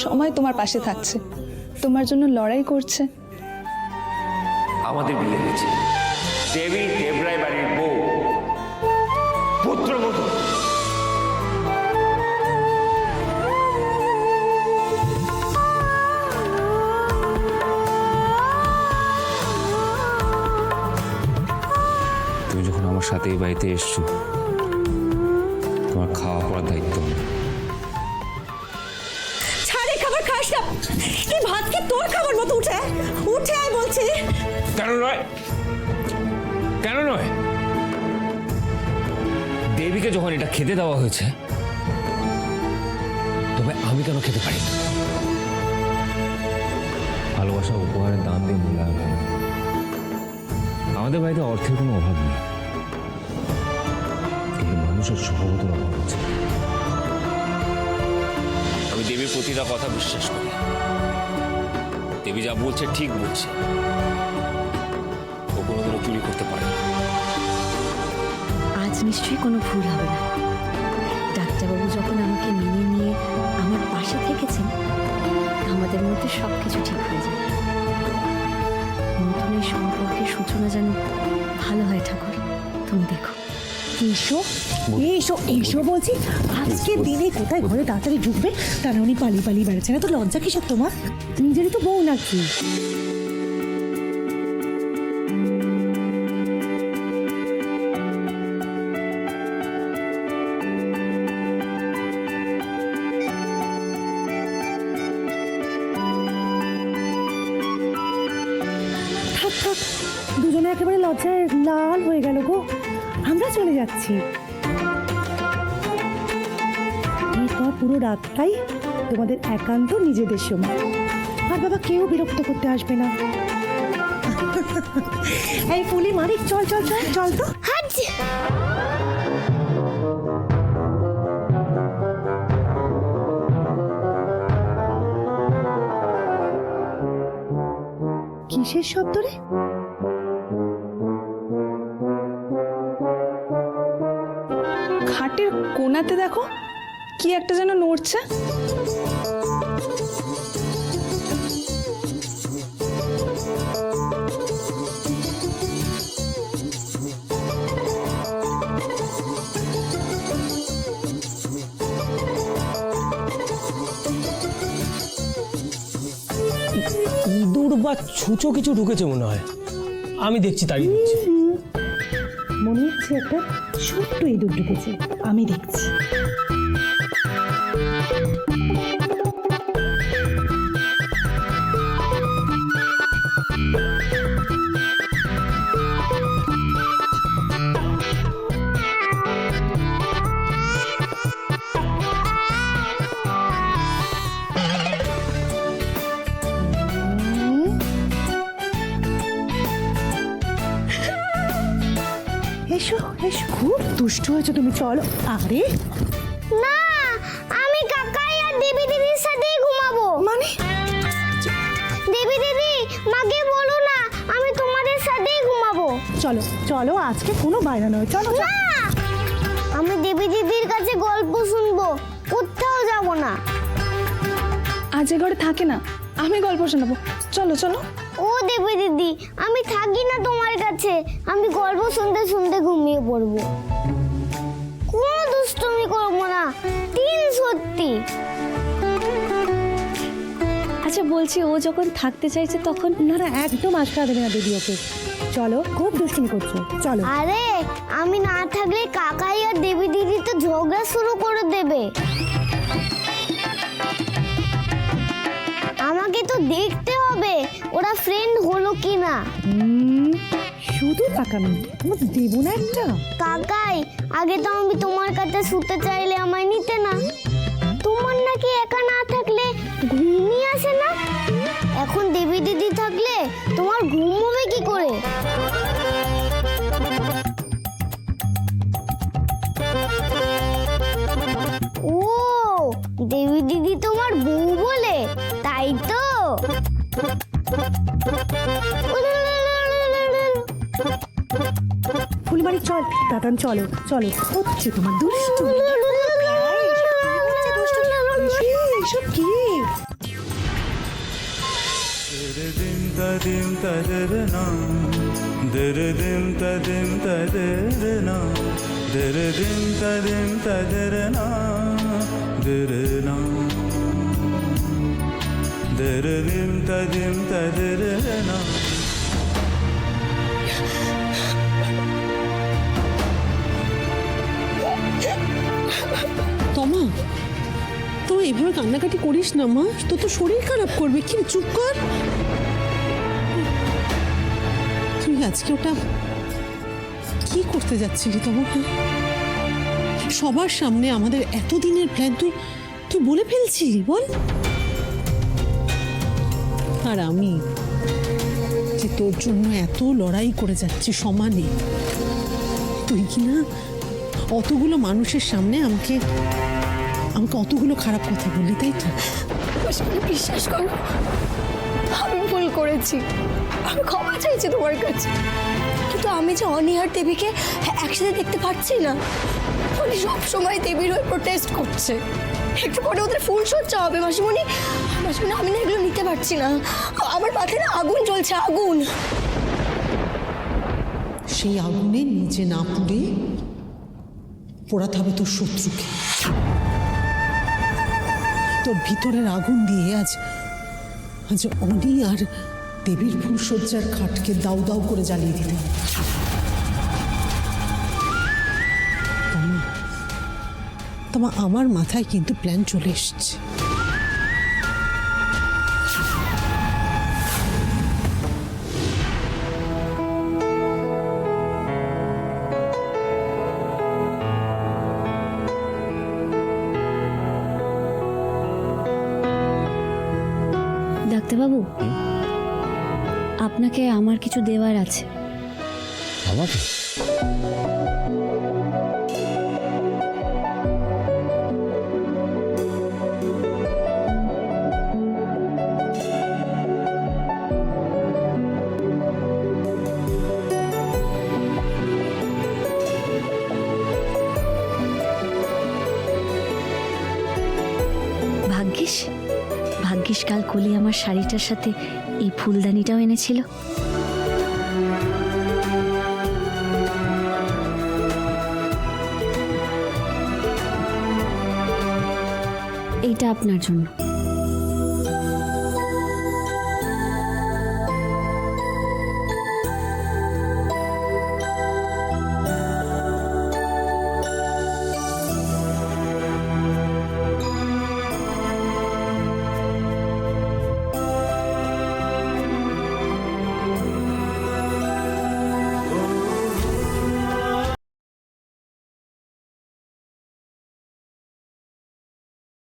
সময় তোমার পাশে থাকছে, তোমার জন্য লড়াই করছে। আমাদের বিয়ে হয়েছে, দেবী দেবরায় বাড়ির বউ, পুত্রবধূ। তুমি যখন আমার সাথে এই বাড়িতে এসছো, তোমার খাওয়া পড়ার দায়িত্ব আমার। ছাড়ে খাবার খাস না। এই ভাত কি তোর খাবার মতো? উঠে উঠে আয় বলছি। কেন নয়, কেন নয়? দেবীকে যখন এটা খেতে দেওয়া হয়েছে, তবে আমি কেন খেতে পারি না? ভালোবাসা উপহারের দাম দিয়ে মূল্যায়ন হয় না। আমাদের বাড়িতে অর্থের কোনো অভাব নেই, কিন্তু মানুষের সহবতের অভাব আছে। আমি দেবীর প্রতিটা কথা বিশ্বাস করি। দেবী যা বলছে ঠিক বলছে, ও কোনোদিনও চুরি করতে পারে না। আজ নিশ্চয়ই কোনো ভুল হবে না। ডাক্তারবাবু যখন আমাকে মেনে নিয়ে আমার পাশে থেকেছেন, আমাদের মধ্যে সবকিছু ঠিক হয়ে যায়। নতুন এই সম্পর্কের সূচনা যেন ভালো হয় ঠাকুর, তুমি দেখো। এসো এসো এসো বলছি, আজকে দিনে কোথায় ঘরে তাড়াতাড়ি ঢুকবে, তারা উনি পালিয়ে পালিয়ে বেড়াচ্ছে না তো লজ্জা কিসব তোমার? নিজেরই তো বউ নাকি? থাক থাক, দুজনে একেবারে লজ্জায় লাল হয়ে গেল গো। আমরা চলে যাচ্ছি। এরপর পুরো রাতটাই তোমাদের একান্ত নিজেদের সময়, আর বাবা কেউ বিরক্ত করতে আসবে না। এই ফুলি মানিক, চল চল চল চল তো। কিসের শব্দ রে? খাটের কোণাতে দেখো কি একটা যেন নড়ছে। ইঁদুর বা ছুঁচো কিছু ঢুকেছে মনে হয়, আমি দেখছি তাড়িয়ে দিচ্ছি। মনে হচ্ছে একটা ছোট্ট ইঁদুর ঢুকেছে, আমি দেখছি। এসো এসো, খুব দুষ্ট হয়েছো তুমি, চলো। আরে না, আমি কাকাই আর দেবী দিদির সাথেই ঘুমাবো। মানে দেবী দিদি, মাকে বলো না আমি তোমাদের সাথেই ঘুমাবো। চলো চলো, আজকে কোনো বাইরে নয়, চলো চলো। না, আমি দেবী দিদির কাছে গল্প শুনবো, কোথাও যাব না। আজ এ ঘরে থাকে না, আমি গল্প শোনাবো, চলো চলো। ও দেবী দিদি, আমি থাকি না তোমার কাছে, আমি গল্প শুনতে শুনতে ঘুমিয়ে পড়বো। কোনো দুষ্টুমি করবো না, তিন সত্যি। আচ্ছা বলছি, ও যখন থাকতে চাইছে তখন? না না, একদম আশকা দেবে না দিদি ওকে। চলো, খুব দুষ্টুমি করছো, চলো। আরে আমি না থাকলে কাকাই আর দেবী দিদি তো ঝগড়া শুরু করে দেবে। আমাকে তো দেখতে হবে ওরা ফ্রেন্ড হলো কিনা। শুধু পাকামি, তোমার দেবো না একটা। কাকাই, আগে তো আমি তোমার কাছে শুতে চাইলে আমায় নিতে না। তোমার নাকি একা না থাকলে ঘুমই আসে না। এখন দেবী দিদি থাকলে তোমার ঘুম হবে কি করে? ও, দেবী দিদি তোমার বউ বলে, তাই তো? ফুলবাড়ি চল, দাদান চলো চলো, হচ্ছে তোমার দুষ্টু। এসব কি? dim tadirna dim tadim tadirna dim tadim tadirna dirna dim tadim tadirna তমা তো এভাবে কান্নাকাটি করিস না মা, তো তো শরীর খারাপ করবে। কি রে, চুপ কর। তুই আজকে ওটা কি করতে যাচ্ছিলি তমা? সবার সামনে আমাদের এতদিনের প্ল্যান তুই তুই বলে ফেলছিলি, বল। আর আমি যে তোর জন্য এত লড়াই করে যাচ্ছি সমানে, তুই কি না অতগুলো মানুষের সামনে আমাকে অতগুলো খারাপ কথা বললি, তাই তো? বিশ্বাস করো, আমি ভুল করেছি, আমি ক্ষমা চাইছি তোমার কাছে। কিন্তু আমি যে অনিহার দেবীকে একসাথে দেখতে পাচ্ছি না। উনি সবসময় দেবীর হয়ে প্রোটেস্ট করছে। একটু পরে ওদের ফুল সজ্জা হবে মাসিমণি। মাসিমণি, আমি না এগুলো নিতে পারছি না। আমার মাথায় না আগুন জ্বলছে, আগুন। সেই আগুনে নিজে না পুড়ে পোড়াতে হবে তোর শত্রুকে। তোর ভিতরের আগুন দিয়ে আজ অনি আর দেবীর ফুলসজ্জার খাটকে দাউ দাউ করে জ্বালিয়ে দিতে হবে। তোমা আমার মাথায় কিন্তু প্ল্যান চলে এসছে। ডাক্তারবাবু, আপনাকে আমার কিছু দেওয়ার আছে। আমাকে? ভাগ্যিস কাল কলি আমার শাড়িটার সাথে এই ফুলদানিটাও এনেছিল। এইটা আপনার জন্য।